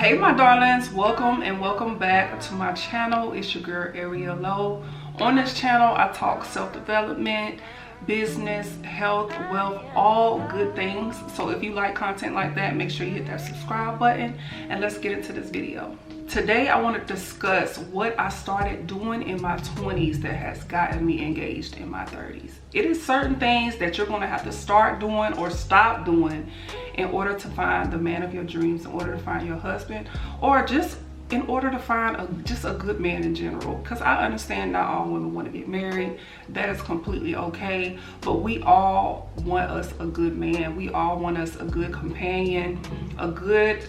Hey my darlings, welcome and welcome back to my channel. It's your girl Ariel Lowe. On this channel I talk self-development, business, health, wealth, all good things. So if you like content like that, make sure you hit that subscribe button and let's get into this video. Today I want to discuss what I started doing in my 20s that has gotten me engaged in my 30s. It is certain things that you're going to have to start doing or stop doing in order to find the man of your dreams, in order to find your husband, or just in order to find just a good man in general. Because I understand not all women want to get married. That is completely okay. But we all want us a good man. We all want us a good companion, a good,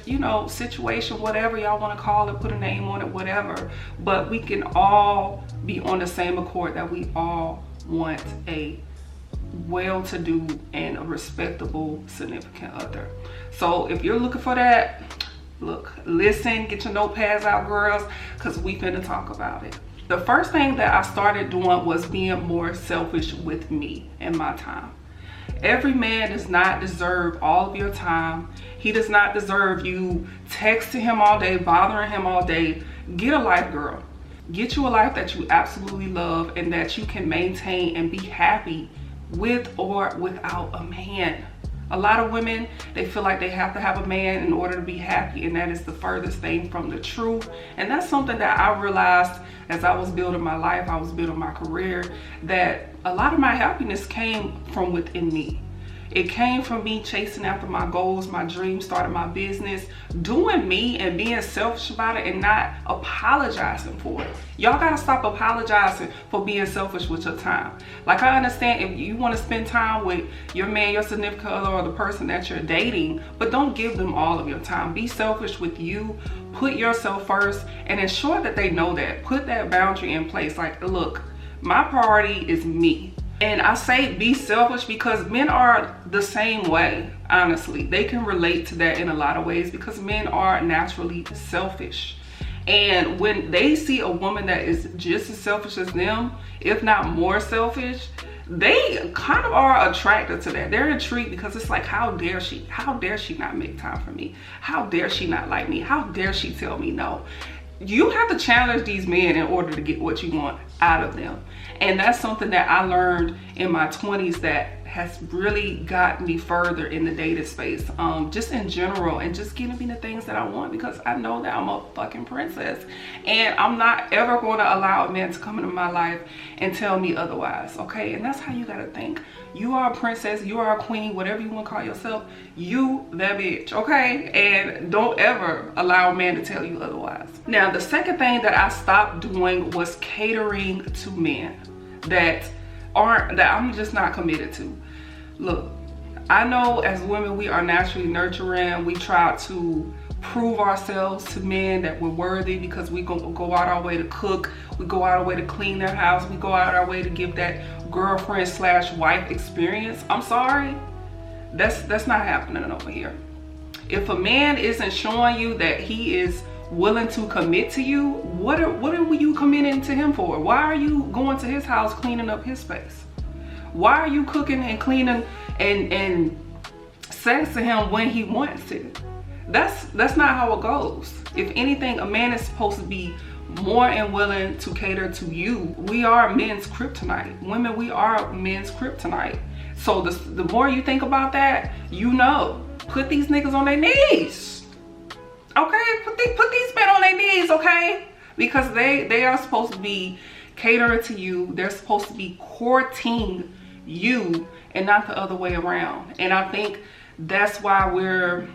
situation, whatever y'all want to call it, put a name on it, whatever. But we can all be on the same accord that we all want a well-to-do and a respectable significant other. So if you're looking for that, listen, get your notepads out, girls, because we finna talk about it. The first thing that I started doing was being more selfish with me and my time. Every man does not deserve all of your time. He does not deserve you texting him all day, bothering him all day. Get a life, girl. Get you a life that you absolutely love and that you can maintain and be happy with or without a man. A lot of women, they feel like they have to have a man in order to be happy, and that is the furthest thing from the truth. And that's something that I realized as I was building my life, I was building my career, that a lot of my happiness came from within me. It came from me chasing after my goals, my dreams, starting my business, doing me and being selfish about it and not apologizing for it. Y'all gotta stop apologizing for being selfish with your time. Like, I understand if you want to spend time with your man, your significant other, or the person that you're dating, but don't give them all of your time. Be selfish with you. Put yourself first and ensure that they know that. Put that boundary in place. Like, look, my priority is me. And I say be selfish because men are the same way, honestly. They can relate to that in a lot of ways because men are naturally selfish. And when they see a woman that is just as selfish as them, if not more selfish, they kind of are attracted to that. They're intrigued because it's like, how dare she? How dare she not make time for me? How dare she not like me? How dare she tell me no? You have to challenge these men in order to get what you want out of them. And that's something that I learned in my 20s that has really gotten me further in the dating space, just in general, and just giving me the things that I want, because I know that I'm a fucking princess and I'm not ever going to allow a man to come into my life and tell me otherwise. Okay, and that's how you got to think. You are a princess, you are a queen, whatever you want to call yourself. You that bitch, okay? And don't ever allow a man to tell you otherwise. Now, the second thing that I stopped doing was catering to men that I'm just not committed to. Look, I know as women we are naturally nurturing. We try to prove ourselves to men that we're worthy because we go out our way to cook, we go out our way to clean their house, we go out our way to give that girlfriend/wife experience. I'm sorry, that's not happening over here. If a man isn't showing you that he is willing to commit to you, what are you committing to him for? Why are you going to his house cleaning up his space? Why are you cooking and cleaning and sexing him when he wants it? That's not how it goes. If anything, a man is supposed to be more and willing to cater to you. We are men's kryptonite. Women, we are men's kryptonite. So the more you think about that, put these niggas on their knees. Okay, put these men on their knees, okay? Because they are supposed to be catering to you. They're supposed to be courting you and not the other way around. And I think that's why we're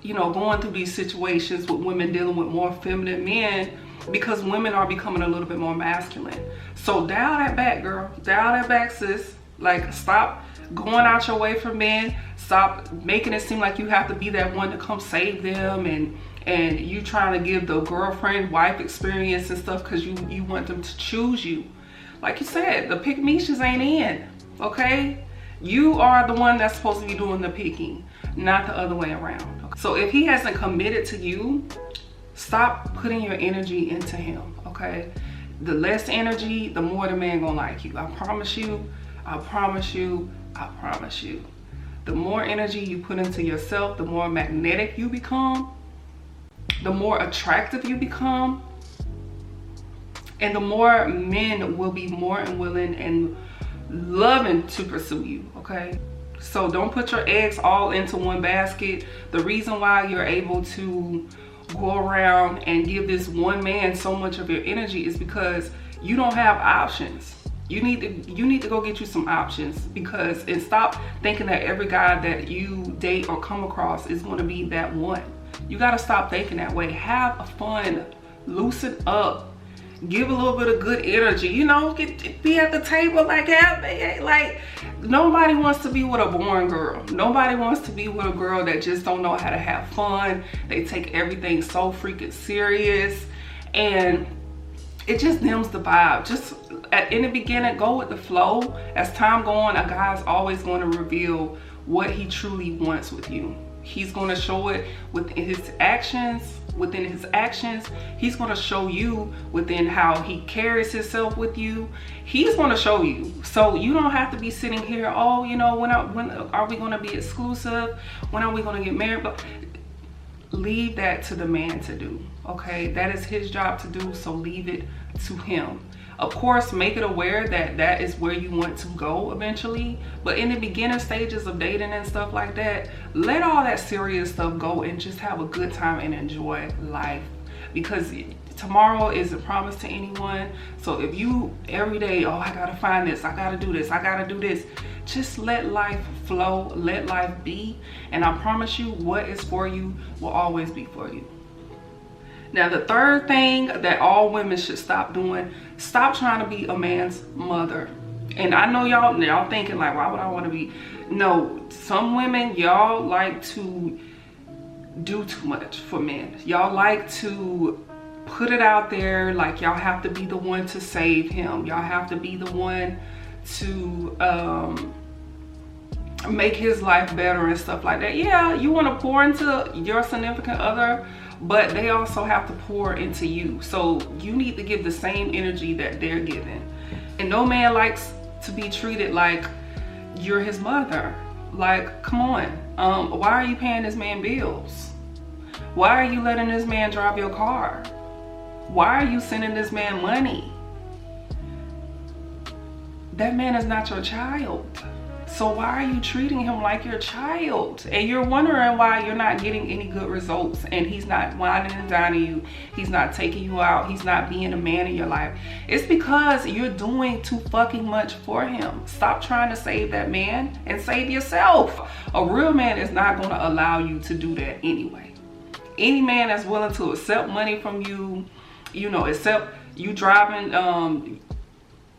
going through these situations with women dealing with more feminine men, because women are becoming a little bit more masculine. So dial that back, girl. Dial that back, sis. Like, stop going out your way for men. Stop making it seem like you have to be that one to come save them, and you trying to give the girlfriend-wife experience and stuff because you want them to choose you. Like you said, the pick-meishes ain't in, okay? You are the one that's supposed to be doing the picking, not the other way around. Okay? So if he hasn't committed to you, stop putting your energy into him, okay? The less energy, the more the man gonna like you. I promise you, I promise you, I promise you. The more energy you put into yourself, the more magnetic you become, the more attractive you become, and the more men will be more and willing and loving to pursue you, okay? So don't put your eggs all into one basket. The reason why you're able to go around and give this one man so much of your energy is because you don't have options. You need to go get you some options, because, and stop thinking that every guy that you date or come across is going to be that one. You got to stop thinking that way. Have fun, loosen up, give a little bit of good energy, you know, be at the table like that. Like, nobody wants to be with a boring girl. Nobody wants to be with a girl that just don't know how to have fun. They take everything so freaking serious, and it just dims the vibe. Just in the beginning, go with the flow. As time goes on, a guy's always going to reveal what he truly wants with you. He's going to show it within his actions. He's going to show you within how he carries himself with you. He's going to show you. So you don't have to be sitting here, oh, you know, when are we going to be exclusive? When are we going to get married? But leave that to the man to do, okay? That is his job to do, so leave it to him. Of course, make it aware that that is where you want to go eventually. But in the beginning stages of dating and stuff like that, let all that serious stuff go and just have a good time and enjoy life. Because tomorrow isn't promised to anyone. So if you every day, oh, I gotta find this, I gotta do this, I gotta do this, just let life flow, let life be. And I promise you, what is for you will always be for you. Now, the third thing that all women should stop doing, stop trying to be a man's mother. And I know y'all thinking like, why would I want to be? No, some women, y'all like to do too much for men. Y'all like to put it out there like y'all have to be the one to save him. Y'all have to be the one to make his life better and stuff like that. Yeah, you want to pour into your significant other, but they also have to pour into you. So you need to give the same energy that they're giving. And no man likes to be treated like you're his mother. Like, come on. Why are you paying this man bills? Why are you letting this man drive your car? Why are you sending this man money? That man is not your child. So why are you treating him like your child? And you're wondering why you're not getting any good results, and he's not whining and dining you. He's not taking you out. He's not being a man in your life. It's because you're doing too fucking much for him. Stop trying to save that man and save yourself. A real man is not going to allow you to do that anyway. Any man that's willing to accept money from you, you know, accept you driving,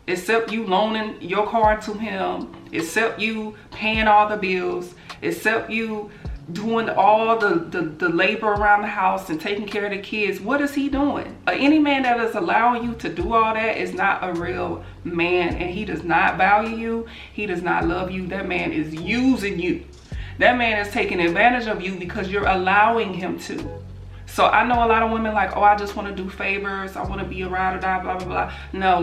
except you loaning your car to him, except you paying all the bills, except you doing all the labor around the house and taking care of the kids. What is he doing? Any man that is allowing you to do all that is not a real man, and he does not value you. He does not love you. That man is using you. That man is taking advantage of you because you're allowing him to. So I know a lot of women like, oh, I just want to do favors. I want to be a ride or die, blah, blah, blah. No,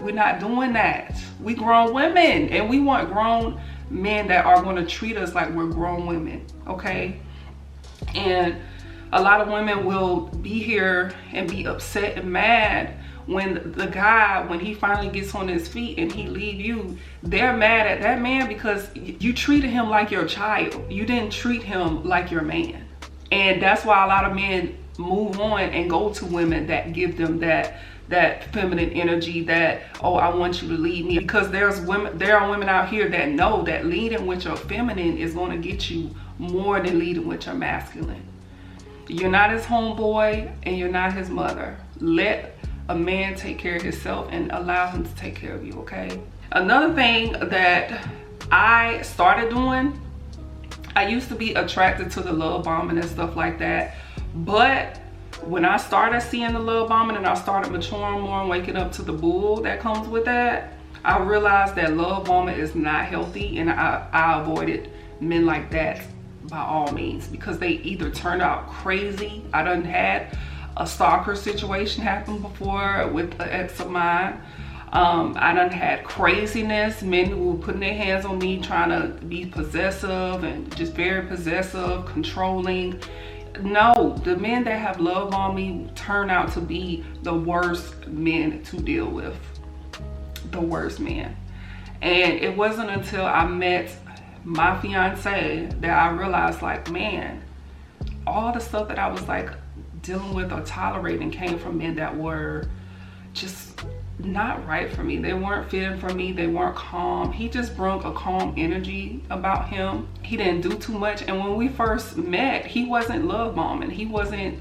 we're not doing that. We grown women, and we want grown men that are going to treat us like we're grown women, okay? And a lot of women will be here and be upset and mad when the guy, when he finally gets on his feet and he leave you, they're mad at that man because you treated him like your child. You didn't treat him like your man. And that's why a lot of men move on and go to women that give them that feminine energy, that, oh, I want you to lead me. Because there are women out here that know that leading with your feminine is going to get you more than leading with your masculine. You're not his homeboy and you're not his mother. Let a man take care of himself and allow him to take care of you, okay? Another thing that I started doing, I used to be attracted to the love bombing and stuff like that, but when I started seeing the love bombing and I started maturing more and waking up to the bull that comes with that, I realized that love bombing is not healthy, and I avoided men like that by all means, because they either turned out crazy. I done had a stalker situation happen before with an ex of mine. I done had craziness, men who were putting their hands on me, trying to be possessive and just very possessive, controlling. no, the men that have love on me turn out to be the worst men to deal with. The worst men. And it wasn't until I met my fiance that I realized, like, man, all the stuff that I was like dealing with or tolerating came from men that were just not right for me. They weren't fitting for me. They weren't calm. He just brought a calm energy about him. He didn't do too much. And when we first met, he wasn't love bombing. He wasn't,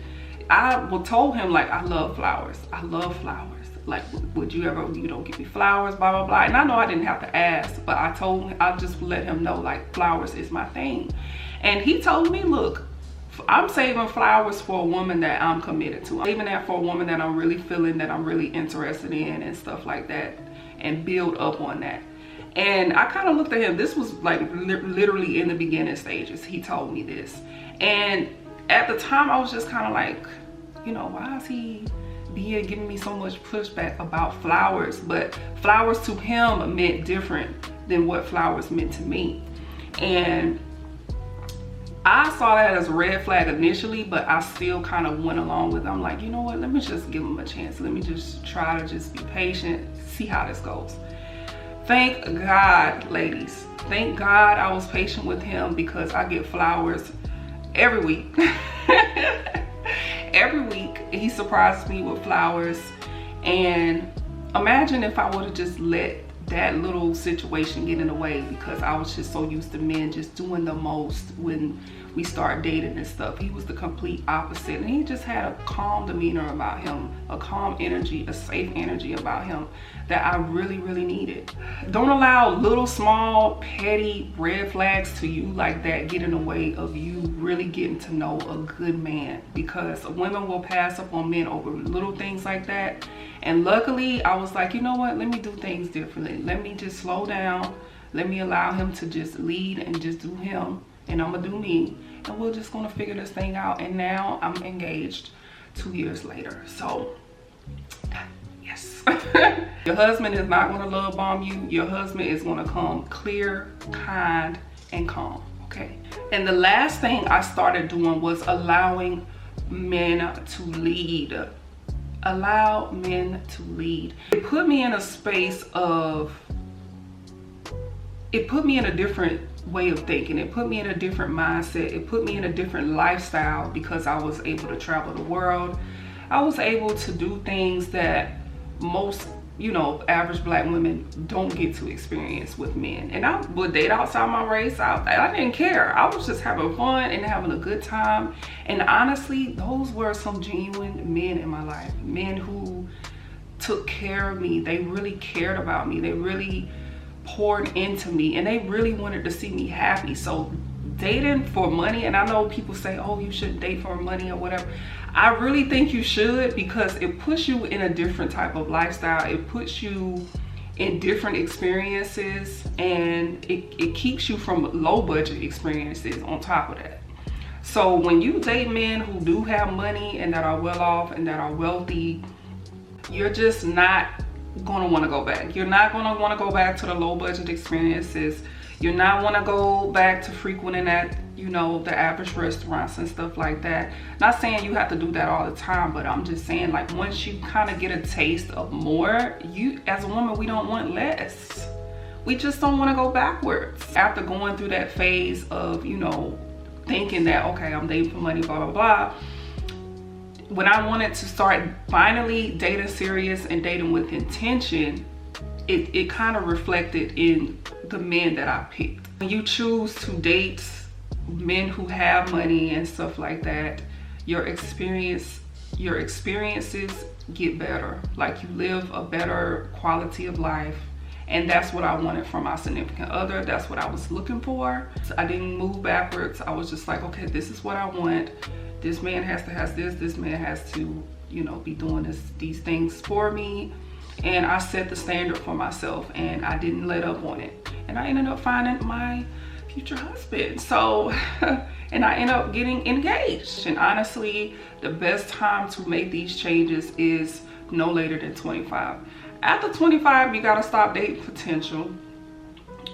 I told him, like, I love flowers. I love flowers. Like, would you ever, you know, give me flowers, blah, blah, blah. And I know I didn't have to ask, but I just let him know, like, flowers is my thing. And he told me, look, I'm saving flowers for a woman that I'm committed to. I'm saving that for a woman that I'm really feeling, that I'm really interested in and stuff like that, and build up on that. And I kind of looked at him. This was like literally in the beginning stages. He told me this. And at the time I was just kind of like, you know, why is he giving me so much pushback about flowers? But flowers to him meant different than what flowers meant to me. And I saw that as a red flag initially, but I still kind of went along with it. I'm like, you know what, let me just give him a chance. Let me just try to just be patient, see how this goes. Thank God, ladies. Thank God I was patient with him, because I get flowers every week. Every week he surprises me with flowers. And imagine if I would have just let that little situation get in the way, because I was just so used to men just doing the most when we start dating and stuff. He was the complete opposite, and he just had a calm demeanor about him, a calm energy, a safe energy about him that I really, really needed. Don't allow little, small, petty red flags to you like that get in the way of you really getting to know a good man, because women will pass up on men over little things like that. And luckily, I was like, you know what? Let me do things differently. Let me just slow down. Let me allow him to just lead and just do him. And I'm gonna do me. And we're just gonna figure this thing out. And now I'm engaged 2 years later. So, yes. Your husband is not gonna love bomb you. Your husband is gonna come clear, kind, and calm, okay? And the last thing I started doing was allowing men to lead. Allow men to lead. It put me in a space of, it put me in a different way of thinking. It put me in a different mindset. It put me in a different lifestyle, because I was able to travel the world. I was able to do things that most, you know, average black women don't get to experience with men. And I would date outside my race. I didn't care. I was just having fun and having a good time. And honestly, those were some genuine men in my life. Men who took care of me. They really cared about me. They really poured into me, and they really wanted to see me happy. So dating for money, and I know people say, oh, you shouldn't date for money or whatever. I really think you should, because it puts you in a different type of lifestyle. It puts you in different experiences, and it keeps you from low budget experiences on top of that. So when you date men who do have money and that are well off and that are wealthy, you're just not gonna want to go back. You're not gonna want to go back to the low budget experiences. You're not want to go back to frequenting at, you know, the average restaurants and stuff like that. Not saying you have to do that all the time, but I'm just saying, like, once you kind of get a taste of more, you as a woman, we don't want less. We just don't want to go backwards. After going through that phase of, you know, thinking that, okay, I'm dating for money, blah, blah, blah. When I wanted to start finally dating serious and dating with intention, it kind of reflected in the men that I picked. When you choose to date men who have money and stuff like that, your experiences get better. Like, you live a better quality of life. And that's what I wanted from my significant other. That's what I was looking for. So I didn't move backwards. I was just like, okay, this is what I want. This man has to have this. This man has to, you know, be doing these things for me. And I set the standard for myself, and I didn't let up on it. And I ended up finding my future husband. So, and I ended up getting engaged. And honestly, the best time to make these changes is no later than 25. After 25, you gotta stop dating potential.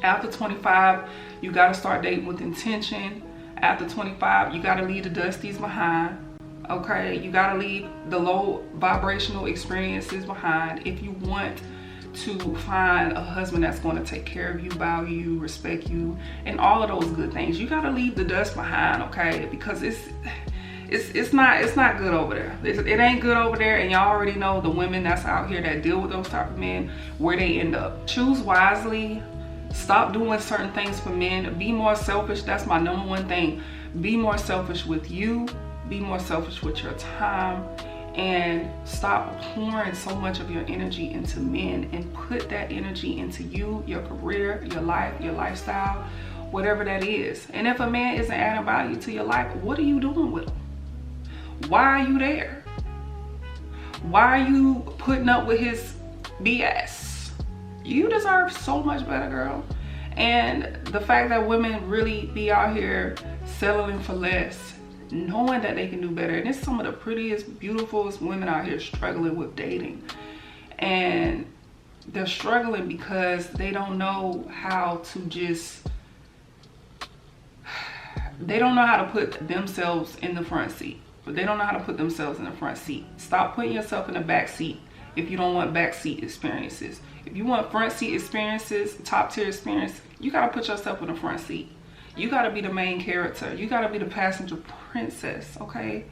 After 25, you gotta start dating with intention. After 25, you got to leave the dusties behind. Okay, you got to leave the low vibrational experiences behind if you want to find a husband that's going to take care of you, value you, respect you, and all of those good things. You got to leave the dust behind, okay? Because it's not good over there. It ain't good over there, and y'all already know the women that's out here that deal with those type of men, where they end up. Choose wisely. Stop doing certain things for men. Be more selfish. That's my number one thing. Be more selfish with you. Be more selfish with your time. And stop pouring so much of your energy into men, and put that energy into you, your career, your life, your lifestyle, whatever that is. And if a man isn't adding value to your life, what are you doing with him? Why are you there? Why are you putting up with his BS? You deserve so much better, girl. And the fact that women really be out here settling for less, knowing that they can do better. And it's some of the prettiest, beautifulest women out here struggling with dating. And they're struggling because they don't know how to they don't know how to put themselves in the front seat. But they don't know how to put themselves in the front seat. Stop putting yourself in the back seat if you don't want back seat experiences. If you want front seat experiences, top tier experience, you gotta put yourself in the front seat. You gotta be the main character. You gotta be the passenger princess, okay?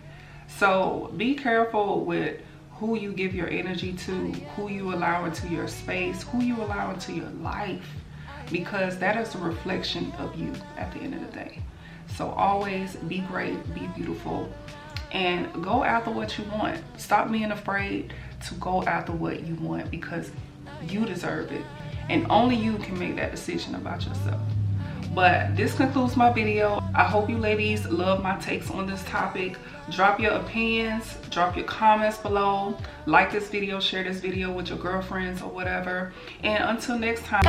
So be careful with who you give your energy to, who you allow into your space, who you allow into your life, because that is a reflection of you at the end of the day. So always be great, be beautiful, and go after what you want. Stop being afraid to go after what you want, because you deserve it, and only you can make that decision about yourself. But this concludes my video. I hope you ladies love my takes on this topic. Drop your opinions, drop your comments below, like this video, share this video with your girlfriends or whatever, and until next time.